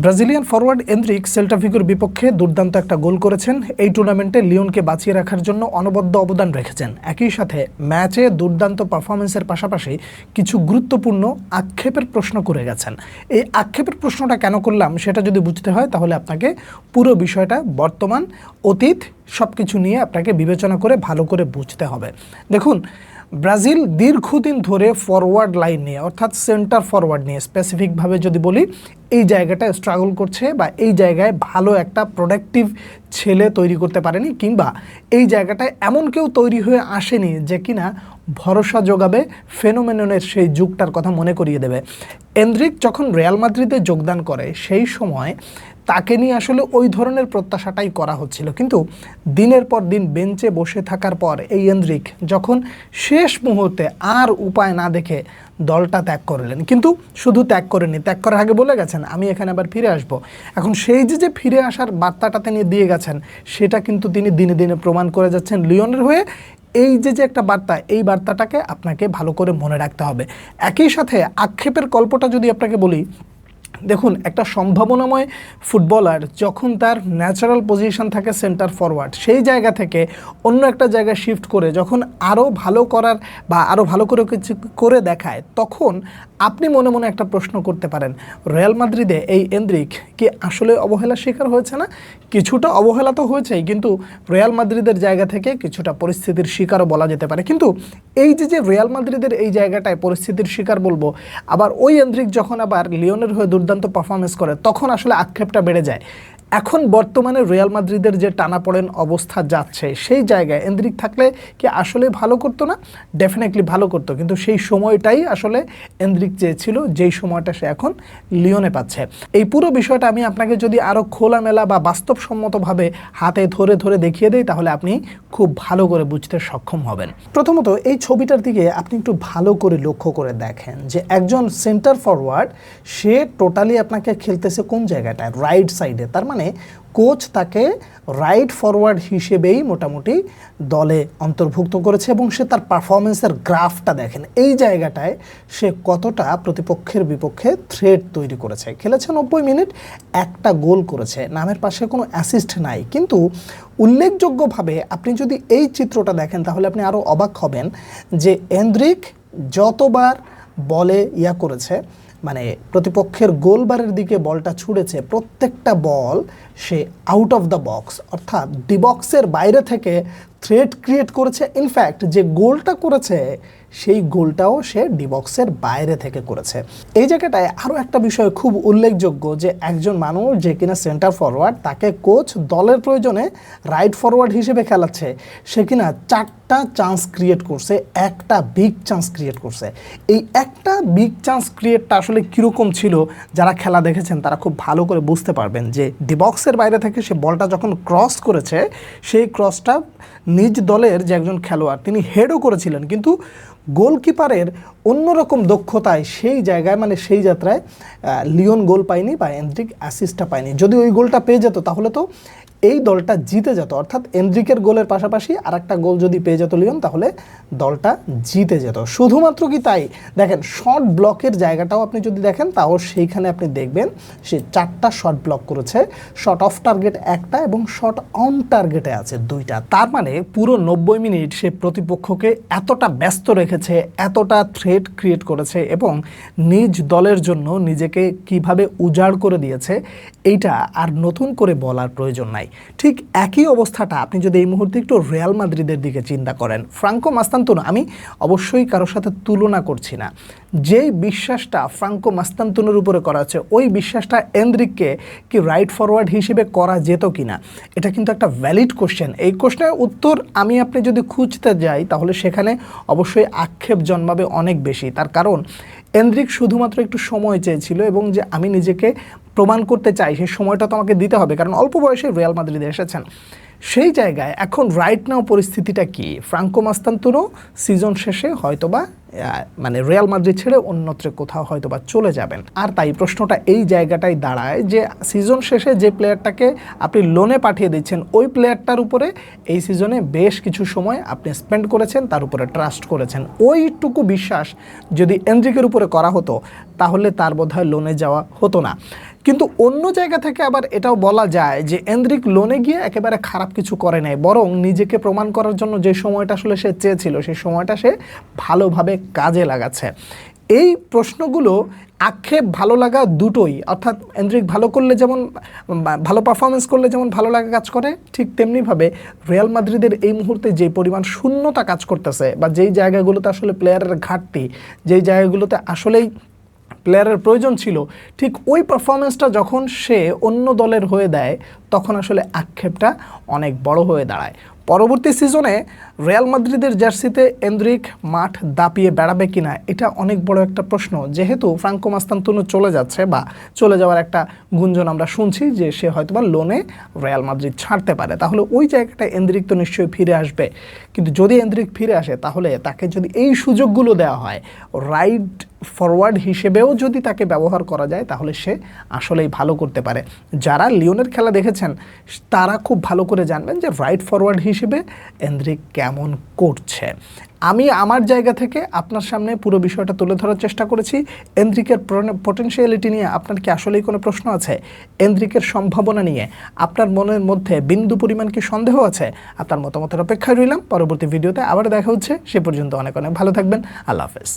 Brazilian forward Endrick Celta ভিগোর বিপক্ষে দুর্দান্ত একটা গোল করেছেন। এই টুর্নামেন্টে লিওনকে বাঁচিয়ে রাখার জন্য অনবদ্য অবদান রেখেছেন। একই সাথে ম্যাচে দুর্দান্ত পারফরমেন্সের পাশাপাশি কিছু গুরুত্বপূর্ণ আক্ষেপের প্রশ্ন করে গেছেন। এই আক্ষেপের প্রশ্নটা কেন করলাম সেটা যদি বুঝতে হয় তাহলে আপনাকে পুরো বিষয়টা বর্তমান অতীত সব কিছু নিয়ে আপনাকে বিবেচনা করে ভালো করে বুঝতে হবে। দেখুন, ব্রাজিল দীর্ঘদিন ধরে ফরওয়ার্ড লাইন নিয়ে অর্থাৎ সেন্টার ফরওয়ার্ড নিয়ে স্পেসিফিকভাবে যদি বলি এই জায়গাটায় স্ট্রাগল করছে বা এই জায়গায় ভালো একটা প্রোডাক্টিভ ছেলে তৈরি করতে পারেনি, কিংবা এই জায়গাটায় এমন কেউ তৈরি হয়ে আসেনি যে কিনা ভরসা যোগাবে, ফেনোমেননের সেই যুগটার কথা মনে করিয়ে দেবে। এন্দ্রিক যখন রিয়াল মাদ্রিদে যোগদান করে সেই সময় তাকে নিয়ে আসলে ওই ধরনের প্রত্যাশাটাই করা হচ্ছিল, কিন্তু দিনের পর দিন বেঞ্চে বসে থাকার পর এই এন্দ্রিক যখন শেষ মুহূর্তে আর উপায় না দেখে দলটা ত্যাগ করলেন, কিন্তু শুধু ত্যাগ করেনি, ত্যাগ করার আগে বলে গেছেন আমি এখানে আবার ফিরে আসব। এখন সেই যে ফিরে আসার বার্তাটা তিনি দিয়ে গেছেন সেটা কিন্তু তিনি দিনে দিনে প্রমাণ করে যাচ্ছেন লিওনের হয়ে। এই যে একটা বার্তা, এই বার্তাটাকে আপনাকে ভালো করে মনে রাখতে হবে। একই সাথে আক্ষেপের গল্পটা যদি আপনাকে বলি, দেখুন, একটা সম্ভাবনাময় ফুটবলার যখন তার ন্যাচারাল পজিশন থাকে সেন্টার ফরওয়ার্ড, সেই জায়গা থেকে অন্য একটা জায়গায় শিফট করে যখন আরও ভালো করার বা আরও ভালো করে কিছু করে দেখায়, তখন আপনি মনে মনে একটা প্রশ্ন করতে পারেন, রিয়াল মাদ্রিদে এই এন্দ্রিক কি আসলে অবহেলার শিকার হয়েছে না? কিছুটা অবহেলা তো হয়েছেই, কিন্তু রিয়াল মাদ্রিদের জায়গা থেকে কিছুটা পরিস্থিতির শিকারও বলা যেতে পারে। কিন্তু এই যে রিয়াল মাদ্রিদের এই জায়গাটায় পরিস্থিতির শিকার বলবো, আবার ওই এন্দ্রিক যখন আবার লিওনের হয়ে দুর্দান্ত পারফরমেন্স করে তখন আসলে আক্ষেপটা বেড়ে যায়। এখন বর্তমানে রিয়াল মাদ্রিদের যে টানাপোড়েন অবস্থা যাচ্ছে সেই জায়গায় এন্দ্রিক থাকলে কি আসলে ভালো করতো না? ডেফিনেটলি ভালো করতো, কিন্তু সেই সময়টাই আসলে এন্দ্রিক চেয়েছিল যেই সময়টা সে এখন লিওনে পাচ্ছে। এই পুরো বিষয়টা আমি আপনাকে যদি আরও খোলামেলা বা বাস্তবসম্মতভাবে হাতে ধরে ধরে দেখিয়ে দেই তাহলে আপনি খুব ভালো করে বুঝতে সক্ষম হবেন। প্রথমত এই ছবিটার দিকে আপনি একটু ভালো করে লক্ষ্য করে দেখেন যে একজন সেন্টার ফরওয়ার্ড সে টোটালি আপনাকে খেলতেছে কোন জায়গাটায়? রাইট সাইডে। তার মানে কোচ তাকে রাইট ফরওয়ার্ড হিসেবেই মোটামুটি দলে অন্তর্ভুক্ত করেছে এবং সে তার পারফরমেন্সের গ্রাফটা দেখেন, এই জায়গাটায় সে কতটা প্রতিপক্ষের বিপক্ষে থ্রেট তৈরি করেছে। খেলেছে 90 মিনিট, একটা গোল করেছে, নামের পাশে কোনো অ্যাসিস্ট নাই। কিন্তু উল্লেখযোগ্যভাবে আপনি যদি এই চিত্রটা দেখেন তাহলে আপনি আরও অবাক হবেন যে এন্দ্রিক যতবার বলে করেছে, মানে প্রতিপক্ষের গোলবারের দিকে বলটা ছুঁড়েছে, প্রত্যেকটা বল সে আউট অফ দ্য বক্স অর্থাৎ ডি বক্সের বাইরে থেকে থ্রেট ক্রিয়েট করেছে। ইনফ্যাক্ট যে গোলটা করেছে সেই গোলটাও সে ডি বক্সের বাইরে থেকে করেছে। এই জায়গাটায় আরও একটা বিষয় খুব উল্লেখযোগ্য যে একজন মানুষ যে কিনা সেন্টার ফরওয়ার্ড, তাকে কোচ দলের প্রয়োজনে রাইট ফরওয়ার্ড হিসেবে খেলাচ্ছে, সে কিনা 4টা চান্স ক্রিয়েট করছে, একটা বিগ চান্স ক্রিয়েট করছে। এই একটা বিগ চান্স ক্রিয়েটটা আসলে কীরকম ছিল যারা খেলা দেখেছেন তারা খুব ভালো করে বুঝতে পারবেন যে ডি বক্সের বাইরে থেকে সে বলটা যখন ক্রস করেছে সেই ক্রসটা নিজ দলের যে একজন খেলোয়াড় তিনি হেডও করেছিলেন, কিন্তু গোলকিপারের অন্যরকম দক্ষতায় সেই জায়গায় মানে সেই যাত্রায় লিওন গোল পায়নি বা এন্দ্রিক অ্যাসিস্টটা পায়নি। যদি ওই গোলটা পেয়ে যেত তাহলে তো এই দলটা জিতে যেত, অর্থাৎ এন্দ্রিকের গোলের পাশাপাশি আর একটা গোল যদি পেয়ে যেত লিওন তাহলে দলটা জিতে যেত। শুধুমাত্র কি তাই, দেখেন শর্ট ব্লকের জায়গাটাও আপনি যদি দেখেন তাও সেইখানে আপনি দেখবেন সে 4টা শর্ট ব্লক করেছে, শর্ট অফ টার্গেট একটা এবং শর্ট অন টার্গেটে আছে 2টা। তার মানে পুরো 90 মিনিট সে প্রতিপক্ষকে এতটা ব্যস্ত রেখেছে, এতটা থ্রেট ক্রিয়েট করেছে এবং নিজ দলের জন্য নিজেকে কিভাবে উজাড় করে দিয়েছে এইটা আর নতুন করে বলার প্রয়োজন নাই। ঠিক একই অবস্থাটা আপনি যদি এই মুহূর্তে একটু রিয়াল মাদ্রিদের দিকে চিন্তা করেন, ফ্রাঙ্কো মাস্তান্তুনো, আমি অবশ্যই কারোর সাথে তুলনা করছি না, যেই বিশ্বাসটা ফ্রাঙ্কো মাস্তান্তুনোর উপরে করা হচ্ছে ওই বিশ্বাসটা এন্দ্রিককে কি রাইট ফরওয়ার্ড হিসেবে করা যেত কিনা, এটা কিন্তু একটা ভ্যালিড কোশ্চেন। এই কোশ্চেনের উত্তর আমি আপনি যদি খুঁজতে যাই তাহলে সেখানে অবশ্যই আক্ষেপ জন্মাবে অনেক বেশি। তার কারণ এন্দ্রিক শুধুমাত্র একটু সময় চেয়েছিল এবং যে আমি নিজেকে প্রমাণ করতে চাই সেই সময়টা তো আমাকে দিতে হবে, কারণ অল্প বয়সে রিয়াল মাদ্রিদে এসেছেন। সেই জায়গায় এখন রাইট নাও পরিস্থিতিটা কি? ফ্রাঙ্কো মাস্তান্তুরো সিজন শেষে হয়তোবা মানে রিয়াল মাদ্রিদ ছেড়ে অন্যত্র কোথাও হয়তোবা চলে যাবেন। আর তাই প্রশ্নটা এই জায়গাটাই দাঁড়ায় যে সিজন শেষে যে প্লেয়ারটাকে আপনি লোনে পাঠিয়ে দিচ্ছেন ওই প্লেয়ারটার উপরে এই সিজনে বেশ কিছু সময় আপনি স্পেন্ড করেছেন, তার উপরে ট্রাস্ট করেছেন। ওইটুকু বিশ্বাস যদি এনরিকের উপরে করা হতো তাহলে তার বোধহয় লোনে যাওয়া হতো না। কিন্তু অন্য জায়গা থেকে আবার এটাও বলা যায় যে এনরিক লোনে গিয়ে একেবারে খারাপ কিছু করে নাই, বরং নিজেকে প্রমাণ করার জন্য যে সময়টা আসলে সে চেয়েছিল সেই সময়টা সে ভালোভাবে কাজে লাগাচ্ছে। এই প্রশ্নগুলো আক্ষেপ ভালো লাগা দুটোই, অর্থাৎ এনরিক ভালো করলে যেমন ভালো পারফরমেন্স করলে যেমন ভালো লাগা কাজ করে, ঠিক তেমনিভাবে রিয়াল মাদ্রিদের এই মুহূর্তে যে পরিমাণ শূন্যতা কাজ করতেছে বা যেই জায়গাগুলোতে আসলে প্লেয়ারের ঘাটতি, যেই জায়গাগুলোতে আসলেই প্লেয়ারের প্রয়োজন ছিল, ঠিক ওই পারফরমেন্সটা যখন সে অন্য দলের হয়ে দেয় তখন আসলে আক্ষেপটা অনেক বড় হয়ে দাঁড়ায়। পরবর্তী সিজনে রিয়াল মাদ্রিদের জার্সিতে এনরিক মাঠ দাপিয়ে বেড়াবে কিনা এটা অনেক বড় একটা প্রশ্ন, যেহেতু ফ্রাঙ্কো মাস্তান্তুনো চলে যাচ্ছে বা চলে যাওয়ার একটা গুঞ্জন আমরা শুনছি যে সে হয়তোবা লোনে রিয়াল মাদ্রিদ ছাড়তে পারে। তাহলে ওই জায়গাটায় এনরিক তো নিশ্চয়ই ফিরে আসবে, কিন্তু যদি এনরিক ফিরে আসে তাহলে তাকে যদি এই সুযোগগুলো দেওয়া হয়, রাইট ফরওয়ার্ড হিসেবেও যদি তাকে ব্যবহার করা যায় তাহলে সে আসলেই ভালো করতে পারে। যারা লিওনের খেলা দেখেছেন তারা খুব ভালো করে জানবেন যে রাইট ফরওয়ার্ড হিসেবে এনরিক কেমন করছে। আমি আমার জায়গা থেকে আপনার সামনে পুরো বিষয়টা তুলে ধরার চেষ্টা করেছি। এনরিকের পটেনশিয়ালিটি নিয়ে আপনার কি আসলেই কোনো প্রশ্ন আছে? এনরিকের সম্ভাবনা নিয়ে আপনার মনের মধ্যে বিন্দু পরিমাণ কি সন্দেহ আছে? আপনার মতামতের অপেক্ষায় রইলাম। পরবর্তী ভিডিওতে আবার দেখা হচ্ছে, সে পর্যন্ত অনেক অনেক ভালো থাকবেন। আল্লাহ হাফেজ।